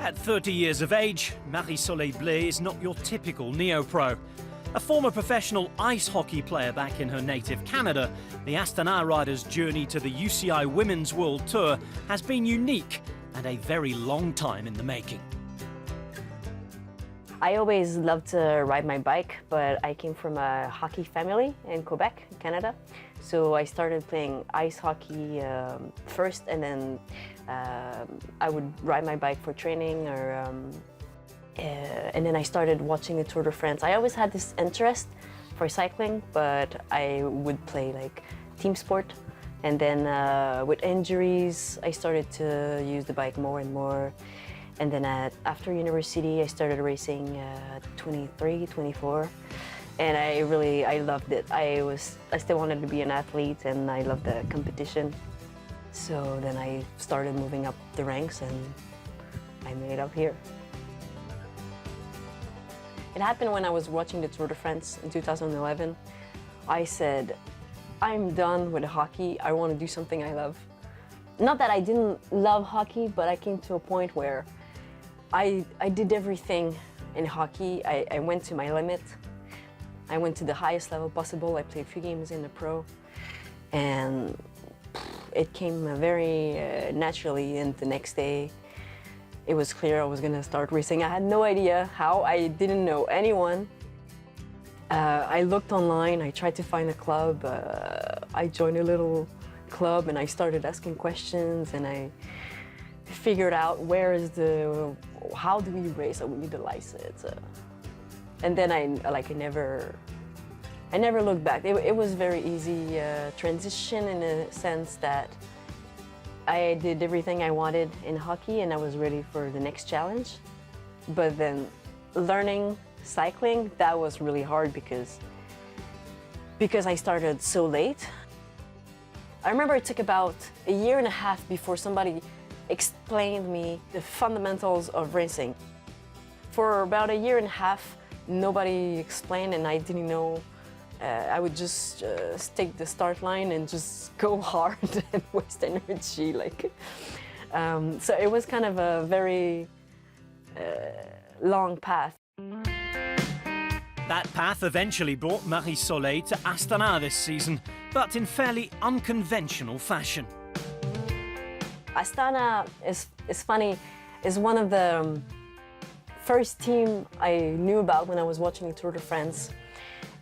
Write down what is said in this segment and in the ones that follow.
At 30 years of age, Marie-Soleil Blais is not your typical neo-pro. A former professional ice hockey player back in her native Canada, the Astana rider's journey to the UCI Women's World Tour has been unique and a very long time in the making. I always loved to ride my bike, but I came from a hockey family in Quebec, Canada. So I started playing ice hockey first, and then I would ride my bike for training, and then I started watching the Tour de France. I always had this interest for cycling, but I would play like team sport. And then with injuries, I started to use the bike more and more. And then after university, I started racing at 23, 24. And I loved it. I still wanted to be an athlete, and I loved the competition. So then I started moving up the ranks, and I made it up here. It happened when I was watching the Tour de France in 2011. I said, I'm done with hockey. I want to do something I love. Not that I didn't love hockey, but I came to a point where I did everything in hockey. I went to my limit. I went to the highest level possible. I played a few games in the pro, and it came very naturally. And the next day, it was clear I was going to start racing. I had no idea how. I didn't know anyone. I looked online. I tried to find a club. I joined a little club, and I started asking questions, and I figured out how do we race? We need a license. And then I never looked back. It was very easy transition in a sense that I did everything I wanted in hockey, and I was ready for the next challenge. But then learning cycling, that was really hard because I started so late. I remember it took about a year and a half before somebody explained me the fundamentals of racing. For about a year and a half, nobody explained, and I didn't know. I would just take the start line and just go hard and waste energy. So it was kind of a very long path. That path eventually brought Marie-Soleil to Astana this season, but in fairly unconventional fashion. Astana is funny, is one of the first team I knew about when I was watching the Tour de France.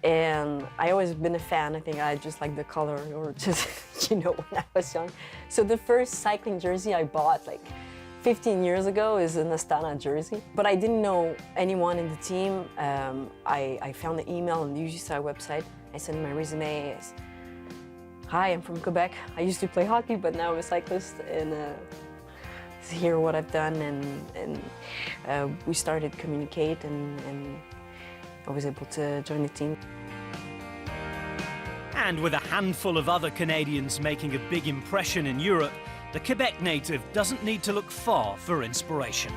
And I always been a fan. I think I just like the color, or just, when I was young. So the first cycling jersey I bought 15 years ago is an Astana jersey. But I didn't know anyone in the team. I found the email on the UCI website. I sent my resume. Hi, I'm from Quebec. I used to play hockey, but now I'm a cyclist, and hear what I've done, and we started communicate, and I was able to join the team. And with a handful of other Canadians making a big impression in Europe, the Quebec native doesn't need to look far for inspiration.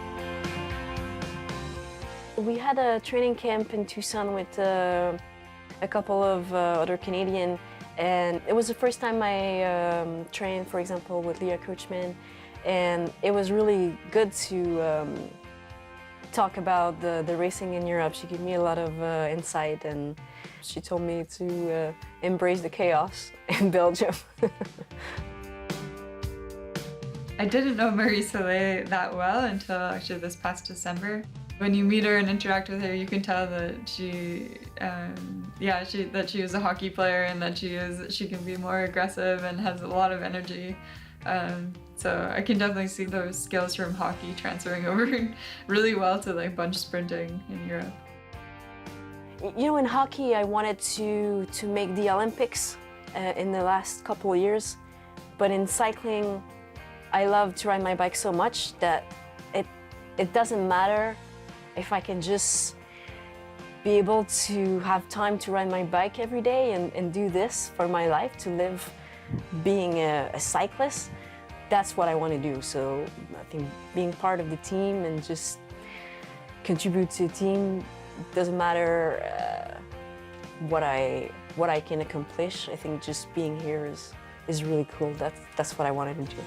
We had a training camp in Tucson with a couple of other Canadians, and it was the first time I trained, for example, with Leah Kirchman, and it was really good to talk about the racing in Europe. She gave me a lot of insight, and she told me to embrace the chaos in Belgium. I didn't know Marie-Soleil that well until actually this past December. When you meet her and interact with her, you can tell that she is a hockey player, and that she can be more aggressive and has a lot of energy. So I can definitely see those skills from hockey transferring over really well to bunch sprinting in Europe. In hockey, I wanted to make the Olympics in the last couple of years, but in cycling, I love to ride my bike so much that it doesn't matter if I can just be able to have time to ride my bike every day and do this for my life, to live being a cyclist. That's what I want to do. So I think being part of the team and just contribute to the team, doesn't matter what I can accomplish. I think just being here is really cool. That's what I wanted to do.